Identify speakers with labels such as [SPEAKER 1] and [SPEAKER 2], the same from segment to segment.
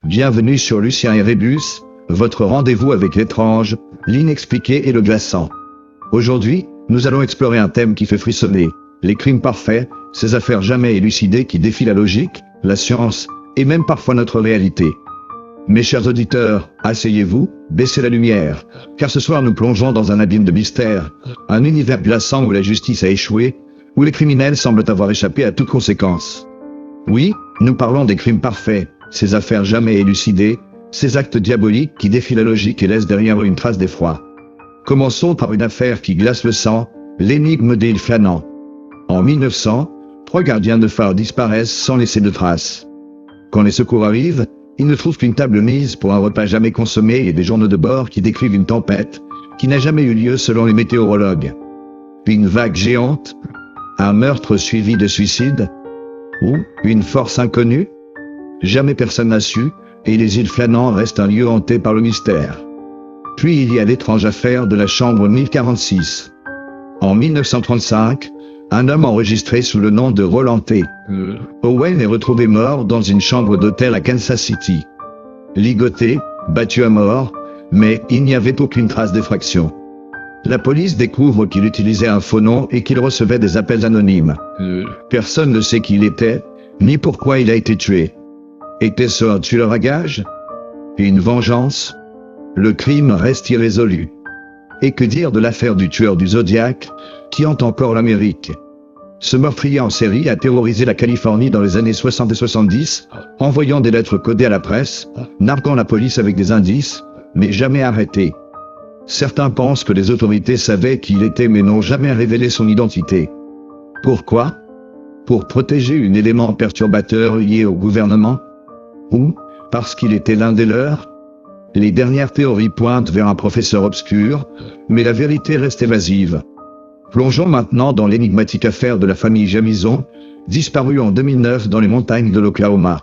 [SPEAKER 1] Bienvenue sur Lucien et Rébus, votre rendez-vous avec l'étrange, l'inexpliqué et le glaçant. Aujourd'hui, nous allons explorer un thème qui fait frissonner, les crimes parfaits, ces affaires jamais élucidées qui défient la logique, la science, et même parfois notre réalité. Mes chers auditeurs, asseyez-vous, baissez la lumière, car ce soir nous plongeons dans un abîme de mystère, un univers glaçant où la justice a échoué, où les criminels semblent avoir échappé à toute conséquence. Oui, nous parlons des crimes parfaits, ces affaires jamais élucidées, ces actes diaboliques qui défient la logique et laissent derrière eux une trace d'effroi. Commençons par une affaire qui glace le sang, l'énigme des îles Flânans. En 1900, 3 gardiens de phare disparaissent sans laisser de traces. Quand les secours arrivent, ils ne trouvent qu'une table mise pour un repas jamais consommé et des journaux de bord qui décrivent une tempête qui n'a jamais eu lieu selon les météorologues. Puis une vague géante, un meurtre suivi de suicide, ou une force inconnue? Jamais personne n'a su, et les îles Flânans restent un lieu hanté par le mystère. Puis il y a l'étrange affaire de la chambre 1046. En 1935, un homme enregistré sous le nom de Roland T. Owen est retrouvé mort dans une chambre d'hôtel à Kansas City. Ligoté, battu à mort, mais il n'y avait aucune trace d'effraction. La police découvre qu'il utilisait un faux nom et qu'il recevait des appels anonymes. Personne ne sait qui il était, ni pourquoi il a été tué. Était-ce un tueur à gages? Une vengeance? Le crime reste irrésolu. Et que dire de l'affaire du tueur du Zodiac, qui hante encore l'Amérique? Ce meurtrier en série a terrorisé la Californie dans les années 60 et 70, envoyant des lettres codées à la presse, narguant la police avec des indices, mais jamais arrêté. Certains pensent que les autorités savaient qui il était mais n'ont jamais révélé son identité. Pourquoi? Pour protéger un élément perturbateur lié au gouvernement? Ou parce qu'il était l'un des leurs? Les dernières théories pointent vers un professeur obscur, mais la vérité reste évasive. Plongeons maintenant dans l'énigmatique affaire de la famille Jamison, disparue en 2009 dans les montagnes de l'Oklahoma.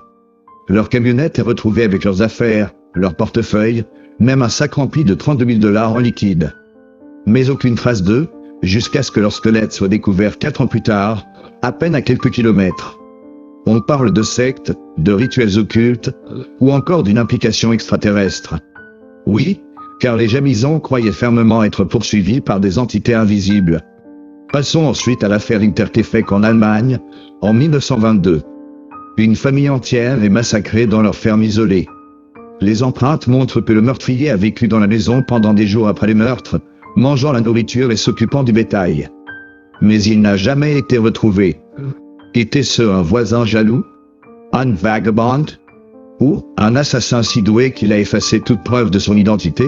[SPEAKER 1] Leur camionnette est retrouvée avec leurs affaires, leur portefeuille, même un sac rempli de 32 000 $ en liquide. Mais aucune trace d'eux, jusqu'à ce que leur squelette soit découvert 4 ans plus tard, à peine à quelques kilomètres. On parle de sectes, de rituels occultes, ou encore d'une implication extraterrestre. Oui, car les Jamison croyaient fermement être poursuivis par des entités invisibles. Passons ensuite à l'affaire Intertefek en Allemagne, en 1922. Une famille entière est massacrée dans leur ferme isolée. Les empreintes montrent que le meurtrier a vécu dans la maison pendant des jours après les meurtres, mangeant la nourriture et s'occupant du bétail. Mais il n'a jamais été retrouvé. Était-ce un voisin jaloux? Un vagabond? Ou un assassin si doué qu'il a effacé toute preuve de son identité?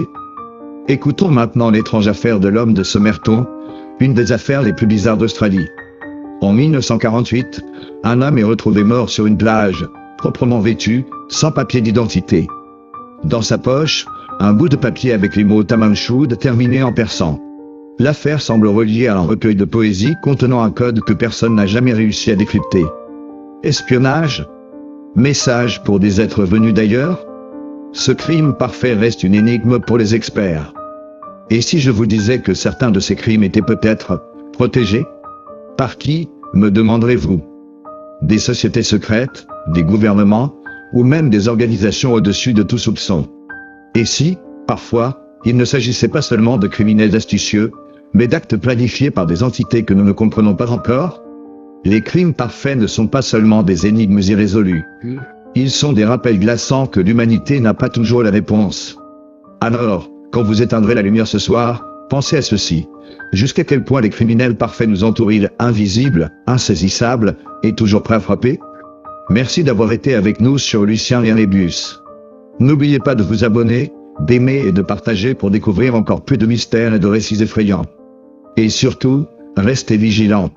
[SPEAKER 1] Écoutons maintenant l'étrange affaire de l'homme de Somerton, une des affaires les plus bizarres d'Australie. En 1948, un homme est retrouvé mort sur une plage, proprement vêtu, sans papier d'identité. Dans sa poche, un bout de papier avec les mots Tamanchud terminé en persan. L'affaire semble reliée à un recueil de poésie contenant un code que personne n'a jamais réussi à décrypter. Espionnage? Message pour des êtres venus d'ailleurs? Ce crime parfait reste une énigme pour les experts. Et si je vous disais que certains de ces crimes étaient peut-être protégés? Par qui, me demanderez-vous? Des sociétés secrètes, des gouvernements, ou même des organisations au-dessus de tout soupçon? Et si, parfois, il ne s'agissait pas seulement de criminels astucieux, mais d'actes planifiés par des entités que nous ne comprenons pas encore? Les crimes parfaits ne sont pas seulement des énigmes irrésolues. Ils sont des rappels glaçants que l'humanité n'a pas toujours la réponse. Alors, quand vous éteindrez la lumière ce soir, pensez à ceci. Jusqu'à quel point les criminels parfaits nous entourent-ils invisibles, insaisissables, et toujours prêts à frapper? Merci d'avoir été avec nous sur Lucien et Rébus. N'oubliez pas de vous abonner, d'aimer et de partager pour découvrir encore plus de mystères et de récits effrayants. Et surtout, restez vigilants.